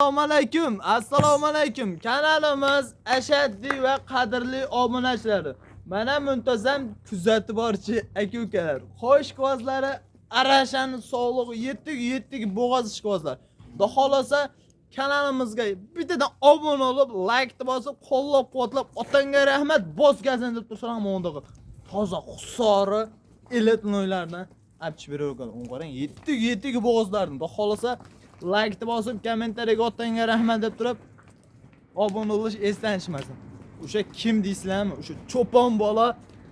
Assalomu alaykum. Kanalimiz ashaddiy va qadrli obunachilari. Mana muntazam kuzatib borchi aka-ukalar. Xo'sh qozlari arashani sog'lig'i yettik bo'g'oz ishqozlar. Xudo xolasa kanalimizga bittadan obuna olib, like bosib, qo'llab-quvvatlab, otanga rahmat bosgasin deb tursalar mo'ndig'i. Toza xusori eletnoylardan apchib beravergan. Uni qarang, yettik bo'g'ozlarni. Xudo xolasa like bosib, kommentariyaga otanga rahmat deb turib, obuna bo'lish esdan chiqmasin. O'sha kim deysizlarmi? O'sha cho'pon bola,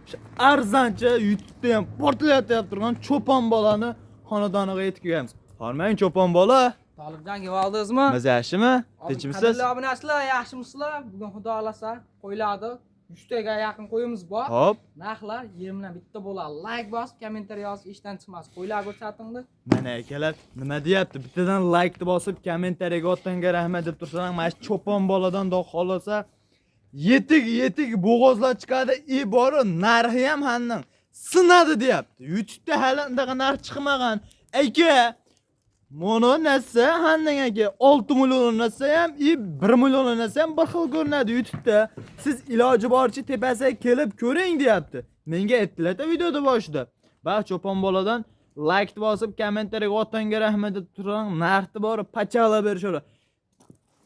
o'sha arzancha YouTube'da ham portlayotib turgan cho'pon bolani xonadoniga yetib kelamiz. Hormang cho'pon bola. Tolibjon keldingizmi? Maza yaxshimi? Tinchmisiz? Qadrli obunachilar, yaxshimisizlar? Bugun xudo xolasa qo'yiladi. 100 taga yaqin qo'yimiz bor. Hop. Narxlar 20 dan bitta bo'ladi. Like bosib, kommentariy yozib, ishdan chiqmas. Qo'ylar ko'rsatingdi. Mana akalar, nima deyapti? Bittadan like bosib, kommentariyaga otanga rahmat deb tursalar, mana shu cho'pon boladan do xolasa yetik bo'g'ozlar chiqadi. Bori narxi ham hanning sinadi deyapti. YouTube'da hali undaqa narx chiqmagan. Aka, mono narsa hanning aka 6 million narsa ham, 1 million narsa ham bir xil ko'rinadi YouTube'da. Siz iloji boricha tepasiga kelib ko'ring deyapti. Menga aytdilar-da videoda boshida. Bak cho'pon boladan like bosib, kommentariyaga otanga rahmat deb turang, narxi bor, pachala berishadi.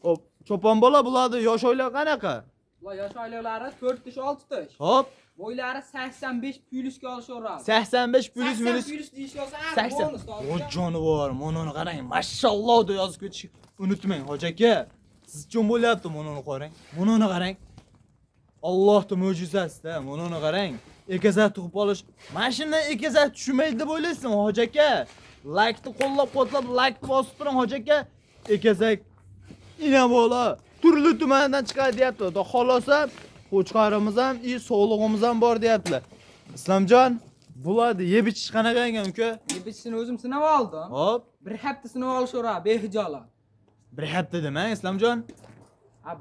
Hop, cho'pon bola bo'ladi, yosh oylar qanaqa? Ular yosh oilalari 4 tish 6 tish. Hop, Bo'ylari 85 plyusga olishaveradi. 85 plyus 80 plyus deyishsa, 80. O jonivor, mononi qarang. Mashalloh deb yozib ketish unutmang, hoji aka. Siz uchun bo'lyapti mononi qarang. Mononi qarang. Allohning mo'jizasi-da, mononi qarang. Ekazat tug'ib olish. Mashinadan ekazat tushmaydi deb o'ylaysizmi, hoji aka? Like-ni qo'llab-quvvatlab, like bosib turing, hoji aka. Ekazat ina bola turli tumandan chiqadi deyapti. Xudo xolosa qo'chqarimiz ham, sog'lig'imiz ham bor deyaptilar. Islomjon, bo'ladi, yeb ichish qanaqa ekan uka? Yeb ichishni o'zim sinab oldim. Hop, Bir hafta sinab olishaveradi, behijolat. bir hafta demang, Islomjon.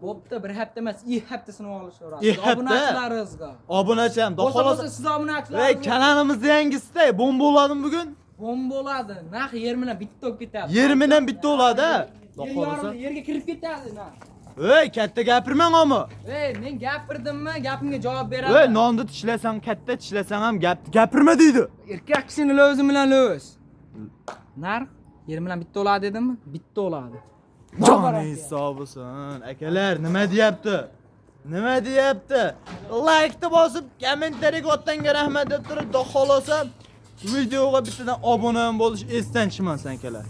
Bo'pti, bir hafta emas, 2 hafta sinab olishaveradi. 2 hafta? Obunachilaringizga. Obunachilar, xudo Xolosa xolosa. siz obunachilar. Kanalimizda yangisi-da, bomba bo'ladimi bugun? Bomba bo'ladi. Narx 20 dan bitta olib ketadi. 20 dan bitta bo'ladi. Xudo xolosa. Yerga kirib ketadi, narx. Katta gapirmang omi. Men gapirdimmi? Gapimga javob beraman. Nonni tishlasang, katta tishlasang ham gapirma deydi. Erkak kishining lo'zi bilan lo'z. Narx 20 dan bitta bo'ladi dedimmi? Bitta bo'ladi. Joni hisobisin. Akalar, nima deyapti? Nima deyapti? Like bosib, kommentariyaga otanga rahmat deb turib, xudo xolosa videoga bittadan obuna ham bo'lish esdan chiqmasin akalar.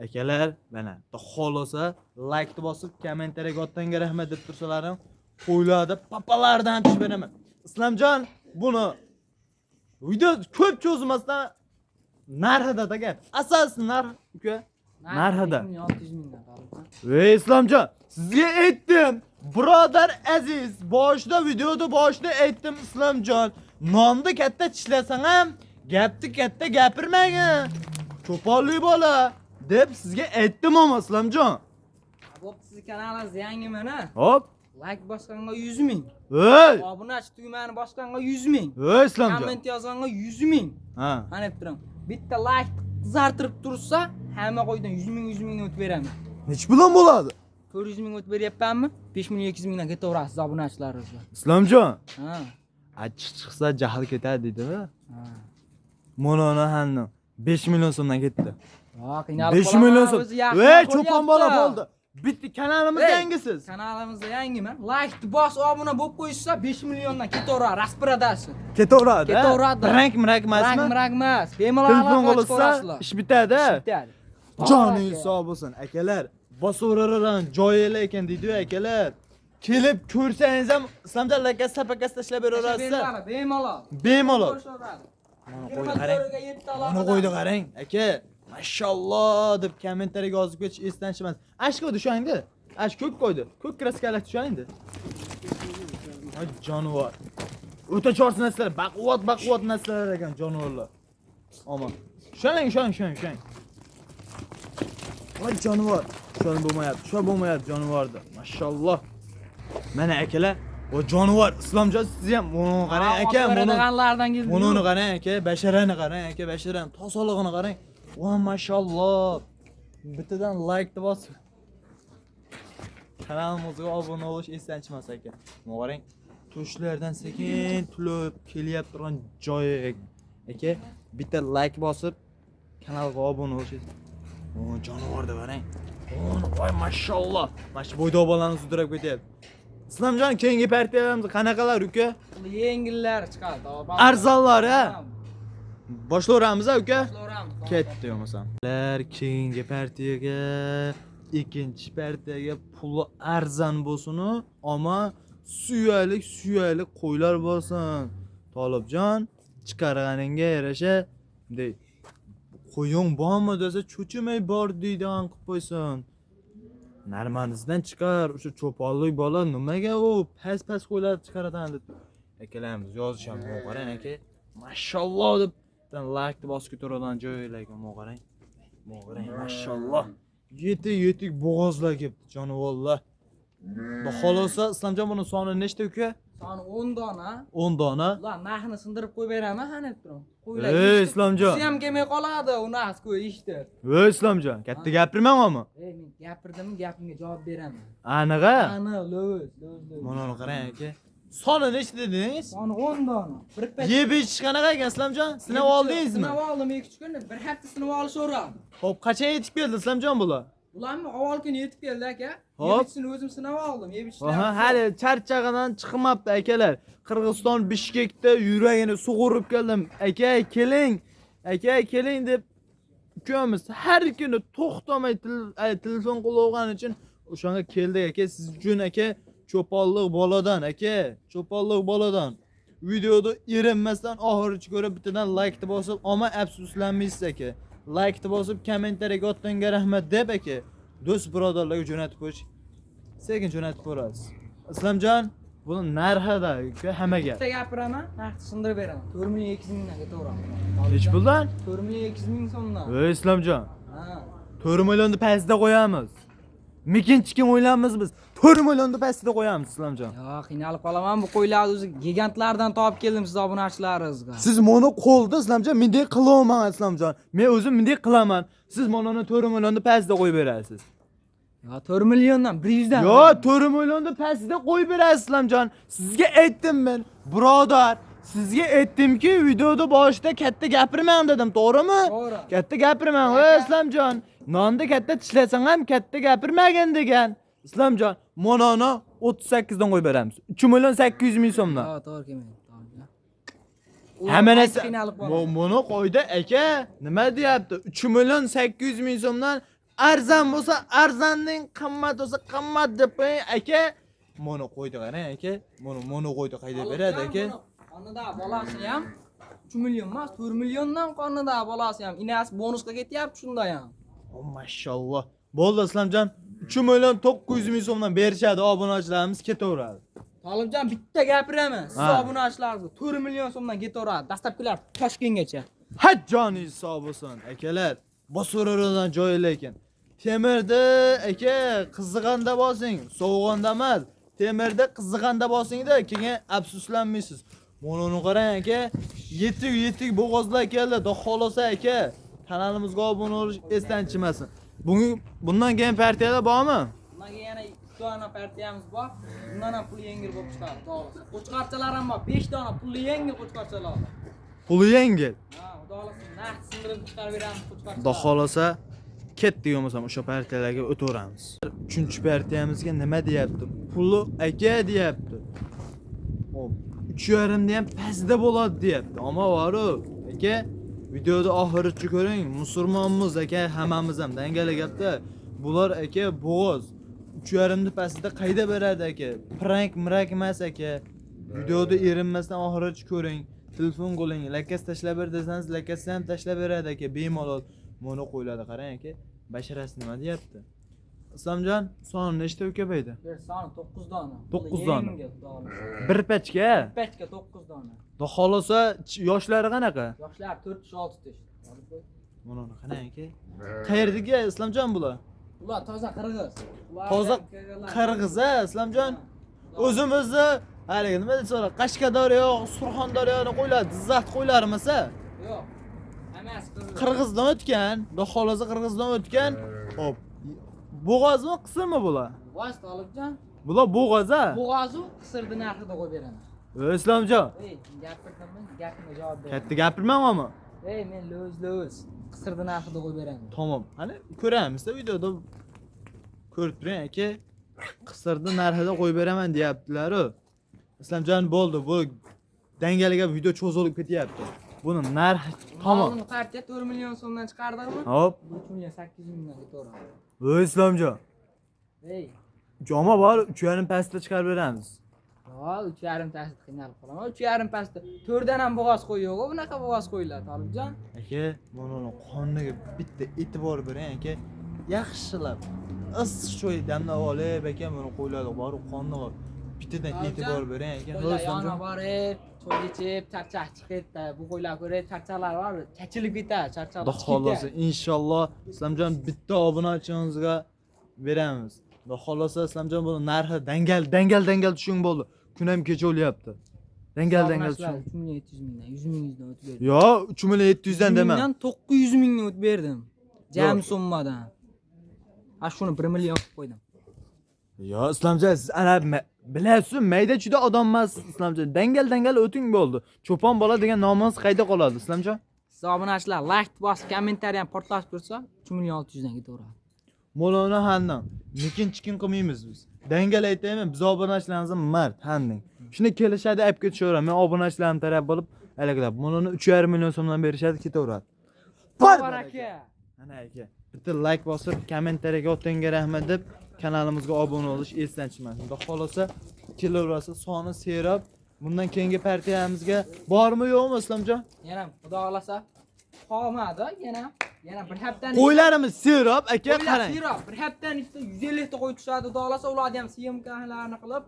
Akalar, mana xudo xolosa like bosib, kommentariyaga otanga rahmat deb tursalarim, qo'ylarda papalardan ham pishib beraman. Islomjon, buni video ko'p cho'zmasdan narxida gap. Asosiy narx uka. Narxida. 600 mingdan qoldi. Islomjon, sizga aytdim. Birodar aziz, videoda boshida aytdim Islomjon, nonni katta tishlasang ham, gapni katta gapirmagin. Cho'ponli bola deb sizga aytdim ama Islomjon. Bo'pti, siz kanalingiz yangi mana. Hop. Like bosganga 100 ming. Obunachi tugmani bosganga 100 ming. Islomjon. Komment yozganga 100 ming. Ha. Mana turing. Bitta like qizartirib tursa, hamma qo'ydan 100 ming o'tib beraman. Nech bilan bo'ladi? 400 ming o'tib beryapmanmi? 5 million 200 mingdan ketaverasiz obunachilaringizga. Islomjon. Ha. Achchiq chiqsa jahl ketadi deydi-da. Ha. Mononi hanni 5 million so'mdan ketdi. Ha, qiynalib 5 million so'm. Cho'pon bola bo'ldi. Bitti kanalimiz yangisiz. Kanalimizda yangiman. Like bos, obuna bo'lib qo'yishsa 5 milliondan ketaveradi, rasprodashi. Ketaveradi. Ketaveradi. Rank emasmi? Rank emas. Bemalol Telefon qilsa ish bitadi. Bitadi. Joni hisobisin akalar. Bosaveraran joylar ekan deydi-ku akalar. Kelib ko'rsangiz ham Islomjon aka sapakasi tashlab beraverasiz. Bemalol. Bemalol. Mana qo'ydi qarang. Mana qo'ydi qarang. Aka, mashalloh deb kommentariyaga yozib ketish esdan chiqmas. Ash qo'ydi shu endi. Ash ko'k qo'ydi. Ko'k kraskalar shu endi. Ay jonivor. O'ta chors narsalar, baquvvat narsalar ekan jonivorlar. Omon. Sho'ng. Voy jonivor. Shuni bo'lmayapti jonivorda. Mashalloh. Mana akalar, o jonivor Islomjon siz ham buni qarang aka, buni qarang aka, basharani qarang aka, tozalig'ini qarang. Voy mashalloh. Bittadan like bosib. Kanalımızga obuna bo'lish esdan chiqmas ekan. Qarang, toshlardan sekin tulib kelyapti turgan joyi. Aka, bitta like bosib kanalga obuna bo'lish. O, jonivorda qarang. Voy mashalloh. Mana shu bo'yda bolani sudrab ketyapti. Islomjon, keyingi partiyalarimiz qanaqalar uka? Yengillar chiqadi. Arzonlar a? Boshlayveramiz uka? Boshlayveramiz. Ketdi yo'masam. Keyingi partiyaga, ikkinchi partiyaga puli arzon bo'lsin, ammo suyalik qo'ylar bo'lsin. Tolibjon, chiqarganingga yarasha dey. Qo'ying bormi desa cho'chimay bor deydigan qilib qo'ysin. Narmanizdan chiqar, o'sha cho'ponlik bola nimaga u pas qo'ylar chiqaratan deb. Akalarimiz yozisham, qarang aka. Mashalloh deb like bosib ko'taradigan joylarga qarang. Qarang, mashalloh. Yetik bo'g'ozlar kelibdi, jonivorlar. Xolosa, Islomjon buni soni nechta uka? Soni 10 dona. 10 dona. Ular narxini sindirib qo'yib beraman, qani deb turing. Qo'ylar. Ey Islomjon. Siz ham kelmay qoladi, u narx qo'y ishdi. Ey Islomjon, katta gapirmayapman. Men gapirdim, gapimga javob beraman. Aniqa? Aniq, lo'z. Mana qarang aka. Soni nechta dedingiz? Soni 10 dona. Bir pach. Yeb ichish qanaqa ekan Islomjon? Sinab oldingizmi? Sinab oldim 2-3 kunda, bir hafta sinab olishaveradi. Xo'p, qachon yetib keldi Islomjon bular? Ularni avval kuni yetib keldi aka. Hop. Yebishni o'zim sinab oldim. Yebishlar. Aha, hali charchag'idan chiqmabdi akalar. Qirg'iziston Bishkekda yuragini sug'urib keldim. Aka, keling. Aka, keling deb ukamiz har kuni to'xtamay telefon qilayotgani uchun o'shanga keldik aka. Siz uchun aka, cho'ponlik boladan aka, cho'ponlik boladan. Videoda erinmasdan oxirigacha ko'rib bittadan like deb bosib, ammo afsuslanmaysiz aka. Like deb bosib, kommentariyaga otdanga rahmat deb aka. Do'st birodarlarga jo'natib qo'yish. Sekin jo'natib ko'rasiz. Islomjon, buni narxida hammaga. Bitta gapiraman, narxni sindirib beraman. 4 million 200 mingdan ketaveradi. Nech puldan? 4 million 200 ming so'mdan. Ey Islomjon, Ha. 4 millionni pastda qo'yamiz. Mikinchikin o'ylamiz biz. 4 millionni pastda qo'yamiz Islomjon. Yo, qiynalib qolaman, bu qo'ylarni o'zi gigantlardan topib keldim siz obunachilaringizga. Siz meni qo'lda Islomjon, mendek qilaman Islomjon. Men o'zim mendek qilaman. Siz meni 4 millionni pastda qo'yib berasiz. Yo, 4 milliondan 100 dan. Yo, 4 millionni pastda qo'yib berasiz Islomjon. Sizga aytdim men, birodar. Sizga aytdimki, videoda boshida katta gapirmang dedim, to'g'rimi? To'g'ri. Katta gapirmang, ey Islomjon. Nonni katta tishlasang ham katta gapirmagin degan. Islomjon, mononi 38 dan qo'yib beramiz. 3 million 800 ming so'mdan. Yo, to'g'ri kelmaydi. Hamma narsa qiynalib qolaman. buni qo'ydi aka. Nima deyapti? 3 million 800 ming so'mdan arzon bo'lsa, arzonning qimmat bo'lsa, qimmat deb qo'ying aka. Buni qo'ydi qarang aka. Buni qo'ydi qayda beradi aka? Qonida bolasi ham 3 million emas, 4 milliondan qonida bolasi ham. Inasi bonusga ketyapti shunda ham. Oh mashalloh. Bo'ldi Islomjon. 3 million 900 ming so'mdan berishadi obunachilarimiz ketaveradi. Tolibjon bitta gapiraman. Siz Ha. obunachilaringizga 4 million so'mdan ketaveradi. Dastlabkilar Toshkentgacha. Hajjoni hisob bo'lsin akalar. Bosurardan joy lekin. Temirda aka qiziqanda bosing, sovuqanda emas. Temirda qiziqanda bosingda keyin afsuslanmaysiz. Mononi qarang aka, yetik bo'g'ozlar keldi. Xudo xolosa aka, kanalimizga obuna bo'lish esdan chiqmasin. Bundan keyin partiyalar bormi? Bundan keyin yana 2 dona partiyamiz bor. Bundan ham pul yengil bo'lib chiqadi, to'g'risi. Qo'chqorchalar ham bor, 5 dona pul yengil qo'chqorchalar. Puli yengil. Ha, xudoolasa narx sindirib chiqarib beramiz qo'chqorchalar. Xudo xolosa ketdi yo'masam o'sha partiyalarga o'taveramiz. 3-partiyamizga nima deyapti? Puli aka deyapti. Hop, 3,5 da ham pastda bo'ladi deyapti. Ammo voru aka, videoda oxirigacha ko'ring. Musulmonmiz aka, hammamiz ham dangala gapda. Bular aka bo'g'oz. 3,5 da pastda qayda beradi aka? Prank emas aka. Videoda erinmasdan oxirigacha ko'ring. Telefon qo'ling, lakas tashlab ber desangiz, lakasni ham tashlab beradi aka, bemalol. Buni qo'yladi qarang aka. Basharasi nima deyapti? Islomjon, soni nechta ukabaydi? Bir soni 9 dona. 9 dona. Yengil, xudoolasa. Bir pachka. Pachka 9 dona. Xudo xolosa yoshlari qanaqa? Yoshlar 4-6 yosh. Buni qarang aka. Qayerdagi Islomjon bular? Ular toza qirg'iz. Toza qirg'iz a Islomjon. O'zimizni haligi nima deysa, Qashqadaryo, Surxondaryoni qo'ylar, Jizzax qo'ylarmisa? Yo'q. Hammasi qirg'iz. Qirg'izdan o'tgan, xudo xolosa Qirg'izdan o'tgan. Hop. bo'g'ozmi, qisirmi bular? Voz Tolibjon. Bular bo'g'oz-a? Bo'g'ozu qisirdi narxida qo'yib beraman. Islomjon, Ey, gapirdimmi? Gapimga javob ber. katta gapirmayapmi? Ey, men lo'z. Qisirdi narxida qo'yib beraman. Tamam. Hani ko'ramiz-da videoda ko'rib turing aka. Qisirni narxida qo'yib beraman deyaptilar-ku. Islomjon bo'ldi, bu dangaliga video cho'zilib ketyapti. Buni narxi tamam. Malni partiya 4 million so'mdan chiqardikmi? Hop. 3 million 800 mingdan ketaveradi. Ey Islomjon, Ey, joma bor, 3,5 pastda chiqarib beramiz. yo 3,5 tasida qiynalib qolaman. 3,5 pastda 4 dan ham bo'g'oz qo'yyo'q, bunaqa bo'g'oz qo'yiladi, Tolibjon. Aka, mana qoniga bitta e'tibor bering aka. Yaxshilab issiq choy damlab olib aka, buni qo'yiladi, bor qonni bor. Bittadan e'tibor bering aka. Qo'ylar yonib borib, choy ichib, charchaq chiqadi. Bu qo'ylar ko'rib, charchaqlar bor, chachilib ketadi, charchaqlar. Xudo xolasa inshaalloh Islomjon bitta obunachimizga beramiz. Xudo xolasa Islomjon buni narxi dangal tushung bo'ldi. Kun ham kecha o'lyapti. Dangal tushung. 3 million 700 mingdan, 100 mingdan o'tib berdim. Yo, 3 million 700 dan dema. 900 mingdan o'tib berdim. Jami summadan. Ha shuni 1 million qilib qo'ydim. Yo, Islomjon siz ana bilasiz, mayda-chuda odam emas Islomjon. Dangal o'ting bo'ldi. Cho'pon bola degan nomingiz qayda qoladi Islomjon? Siz obunachilar like bosib, kommentariy ham portlatib tursa, 3 million 600 dan ketaveradi. Molona handan. Chikin qilmaymiz biz. Dangal aytaymi, biz obunachilarimiz mard handing. Shuni kelishadi, olib ketishaveradi. Men obunachilarim taraf bo'lib, halaklab. Moloni 3,5 million so'mdan berishadi, ketaveradi. Bor aka. Ana aka, bitta like bosib, kommentariyaga o'tanga rahmat deb kanalimizga obuna bo'lish esdan chiqmasin. Xudo xolasa, kelaverasa soni seyrab, bundan keyingi partiyamizga bormi yo'qmi Islomjon? Yana xudo xolasa qolmadi, yana bir haftadan Qo'ylarimiz seyrab, aka qarang. Bir haftadan ichida 150 ta qo'y tushadi, xudo xolasa ularni ham syomkalarni qilib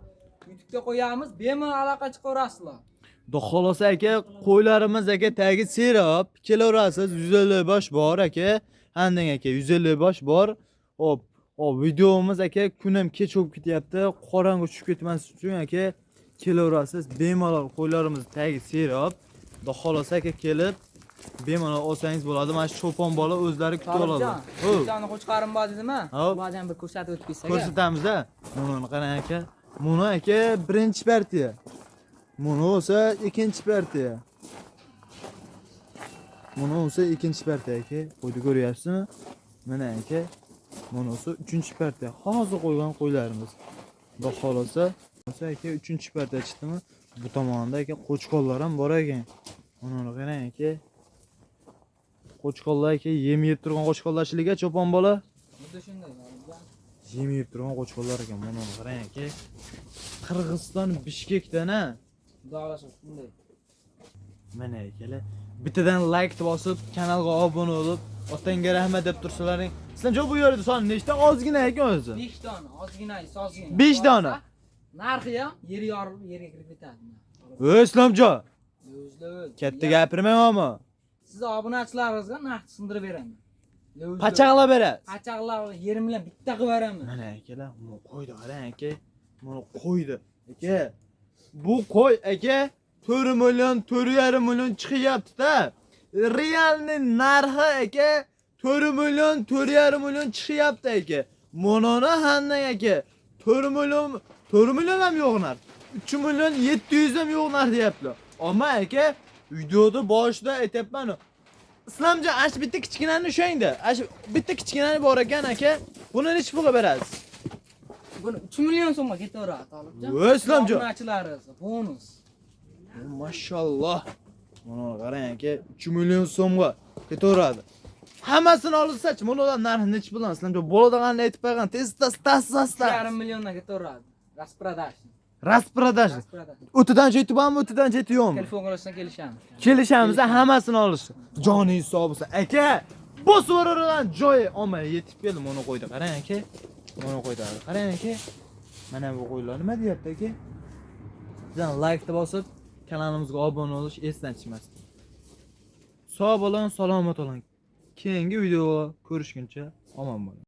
YouTube'ga qo'yamiz, bemalol aloqa chiqarasizlar. Xudo xolasa aka, qo'ylarimiz aka tagi seyrab, kelaverasiz 150 bosh bor aka. Handing aka 150 bosh bor. Hop, videomiz aka kun ham kech bo'lib ketyapti. Qorong'i tushib ketmaslik uchun aka kelaverasiz. Bemalol qo'ylarimiz tagi seyrab, xudo xolasa aka kelib bemalol olsangiz bo'ladi. Mana shu cho'pon bola o'zlari kutib oladi. O'zlarni qo'chqarim bor dedimi? Ularni ham bir ko'rsatib o'tib ketsak. Ko'rsatamiz-da. Buni qarang aka. Buni aka birinchi partiya. Buni bo'lsa ikkinchi partiya. Buni bo'lsa ikkinchi partiya aka. Qo'ydi ko'ryapsizmi? Mana aka. Buni bo'lsa uchinchi partiya. Hozir qo'ygan qo'ylarimiz. Xudo xolasa, bo'lsa aka uchinchi partiya chiqdimi? Bu tomonda aka qo'chqonlar ham bor ekan. Buni qarang aka. Qo'chqonlar aka yem yeb turgan qo'chqonlar shiliga cho'pon bola. Xuddi shunday. Yem yeb turgan qo'chqonlar ekan. Buni qarang aka. Qirg'iziston Bishkekdan-a. Xudo xolasa shunday. Mana akalar, bittadan like bosib, kanalga obuna bo'lib, otangga rahmat deb tursalaring. Sizlar bu yerda son nechta ozgina ekan o'zi? 5 dona, ozgina, ozgina. 5 dona. Narxi ham yer yorilib, yerga kirib ketadi. Ey Islomjon, O'zlar. katta gapirmayapmi? Siz obunachilaringizga narx tushuntirib beraman. Pachaqlab berasiz. Pachaqlar yerim bilan bitta qilib beraman. Mana akalar, bu qo'ydi qarang aka. Mana qo'ydi. Aka, bu qo'y aka 4 million, 4,5 million chiqyapti-da. Realni narxi aka 4 million, 4,5 million chiqyapti aka. Monona handang aka 4 million ham yo'q narx. 3 million 700 ham yo'q narx deyaptilar. Ammo aka videoda boshida aytayapman. Islomjon, ash bitta kichkinani o'shangda. Ash bitta kichkinani bor ekan aka. Buni nechta pulga berasiz? Buni 3 million so'mga ketaveradi, Tolibjon. Voy Islomjon. Obunachilaringiz bonus. Mashalloh. Mana qarang aka, 3 million so'mga ketaveradi. Hammasini olsa-chi, bulardan narxi nech bilan Islomjon bo'ladiganini aytib qo'ygan. Tezda 1,5 milliondan ketaveradi. Rasprodash. O'tidan jetibami, o'tidan jeti yo'qmi? Telefon qilishdan kelishamiz. Kelishamiz, hammasini olish. Joni hisobisa. Aka, bosvaradan joyi olmay yetib keldi, mana qo'ydi. Qarang aka. Mana qo'ydi. Qarang aka. Mana bu qo'ylar nima deyapti aka? Sizlar like bosib, kanalimizga obuna bo'lish esdan chiqmasin. Sog' bo'ling, salomat bo'ling. Keyingi videoda ko'rishguncha omon bo'ling.